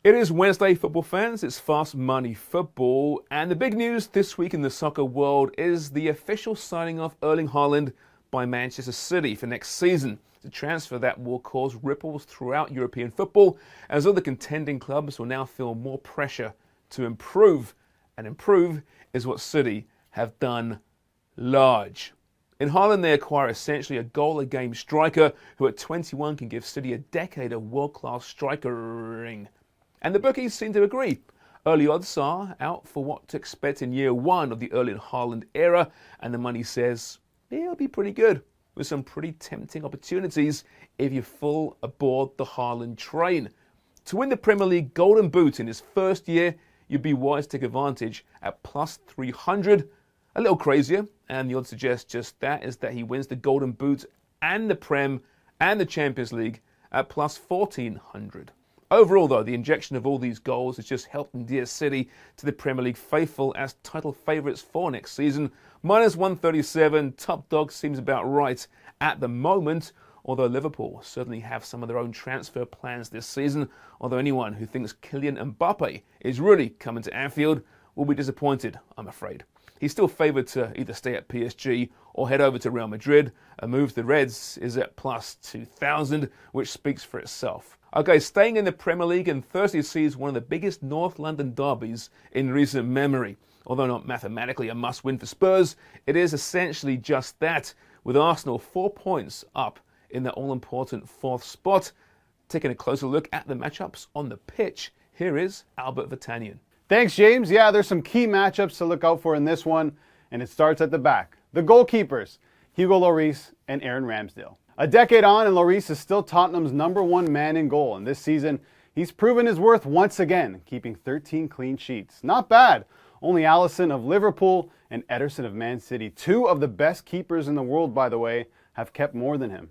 It is Wednesday, football fans. It's Fast Money Football. And the big news this week in the soccer world is the official signing of Erling Haaland by Manchester City for next season. It's a transfer that will cause ripples throughout European football, as other contending clubs will now feel more pressure to improve. And improve is what City have done large. In Haaland, they acquire essentially a goal-a-game striker who at 21 can give City a decade of world-class strikering. And the bookies seem to agree. Early odds are out for what to expect in year one of the Erling Haaland era, and the money says it'll be pretty good, with some pretty tempting opportunities if you're full aboard the Haaland train. To win the Premier League Golden Boot in his first year, you'd be wise to take advantage at plus 300. A little crazier, and the odds suggest just that, is that he wins the Golden Boot and the Prem and the Champions League at plus 1400. Overall, though, the injection of all these goals has just helped endear City to the Premier League faithful as title favourites for next season. Minus 137, top dog seems about right at the moment, although Liverpool certainly have some of their own transfer plans this season, although anyone who thinks Kylian Mbappe is really coming to Anfield will be disappointed, I'm afraid. He's still favoured to either stay at PSG or head over to Real Madrid. A move to the Reds is at plus 2,000, which speaks for itself. Okay, staying in the Premier League, and Thursday sees one of the biggest North London derbies in recent memory. Although not mathematically a must-win for Spurs, it is essentially just that, with Arsenal 4 points up in the all-important fourth spot. Taking a closer look at the matchups on the pitch, here is Albert Vatanian. Thanks, James. Yeah, there's some key matchups to look out for in this one, and it starts at the back. The goalkeepers, Hugo Lloris and Aaron Ramsdale. A decade on, and Lloris is still Tottenham's #1 man in goal, and this season, he's proven his worth once again, keeping 13 clean sheets. Not bad. Only Alisson of Liverpool and Ederson of Man City, two of the best keepers in the world, by the way, have kept more than him.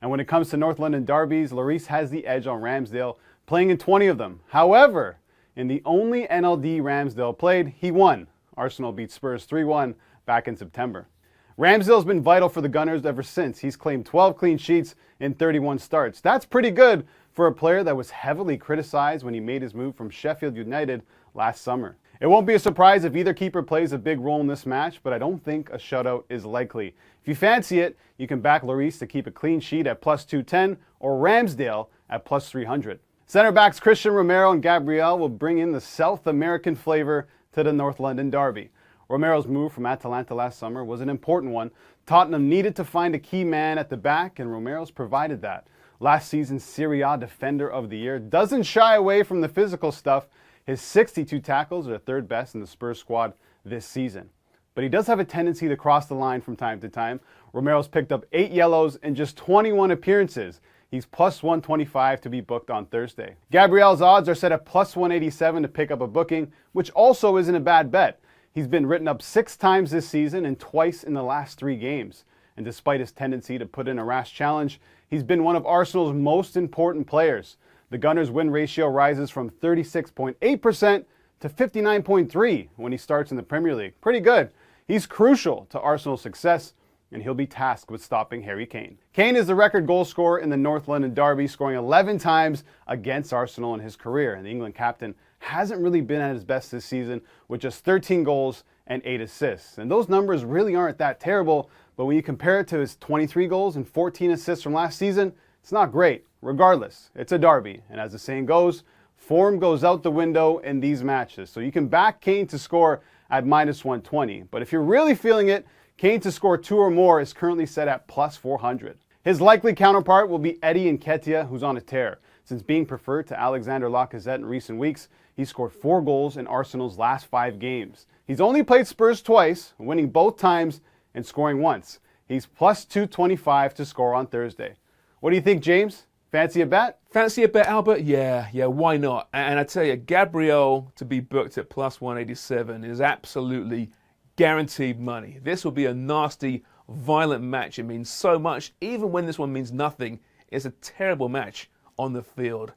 And when it comes to North London derbies, Lloris has the edge on Ramsdale, playing in 20 of them. However, in the only NLD Ramsdale played, he won. Arsenal beat Spurs 3-1 back in September. Ramsdale's been vital for the Gunners ever since. He's claimed 12 clean sheets in 31 starts. That's pretty good for a player that was heavily criticized when he made his move from Sheffield United last summer. It won't be a surprise if either keeper plays a big role in this match, but I don't think a shutout is likely. If you fancy it, you can back Lloris to keep a clean sheet at plus 210 or Ramsdale at plus 300. Center backs Christian Romero and Gabriel will bring in the South American flavor to the North London derby. Romero's move from Atalanta last summer was an important one. Tottenham needed to find a key man at the back, and Romero's provided that. Last season's Serie A Defender of the Year doesn't shy away from the physical stuff. His 62 tackles are the third best in the Spurs squad this season. But he does have a tendency to cross the line from time to time. Romero's picked up 8 yellows in just 21 appearances. He's plus 125 to be booked on Thursday. Gabriel's odds are set at plus 187 to pick up a booking, which also isn't a bad bet. He's been written up 6 times this season and twice in the last 3 games. And despite his tendency to put in a rash challenge, he's been one of Arsenal's most important players. The Gunners' win ratio rises from 36.8% to 59.3% when he starts in the Premier League. Pretty good. He's crucial to Arsenal's success, and he'll be tasked with stopping Harry Kane. Kane is the record goal scorer in the North London derby, scoring 11 times against Arsenal in his career. And the England captain hasn't really been at his best this season, with just 13 goals and 8 assists. And those numbers really aren't that terrible, but when you compare it to his 23 goals and 14 assists from last season, it's not great. Regardless, it's a derby, and as the saying goes, form goes out the window in these matches. So you can back Kane to score at minus 120, but if you're really feeling it, Kane to score 2 or more is currently set at plus 400. His likely counterpart will be Eddie Nketiah, who's on a tear. Since being preferred to Alexander Lacazette in recent weeks, he's scored 4 goals in Arsenal's last 5 games. He's only played Spurs twice, winning both times and scoring once. He's plus 225 to score on Thursday. What do you think, James? Fancy a bet? Fancy a bet, Albert? Yeah, why not? And I tell you, Gabriel to be booked at plus 187 is absolutely guaranteed money. This will be a nasty, violent match. It means so much. Even when this one means nothing, it's a terrible match on the field.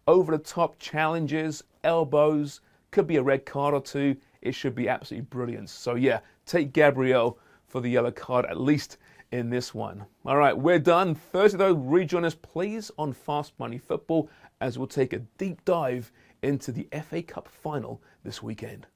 Over-the-top challenges, elbows, could be a red card or 2. It should be absolutely brilliant. So yeah, take Gabriel for the yellow card, at least in this one. All right, we're done. Thursday, though, rejoin us, please, on Fast Money Football, as we'll take a deep dive into the FA Cup final this weekend.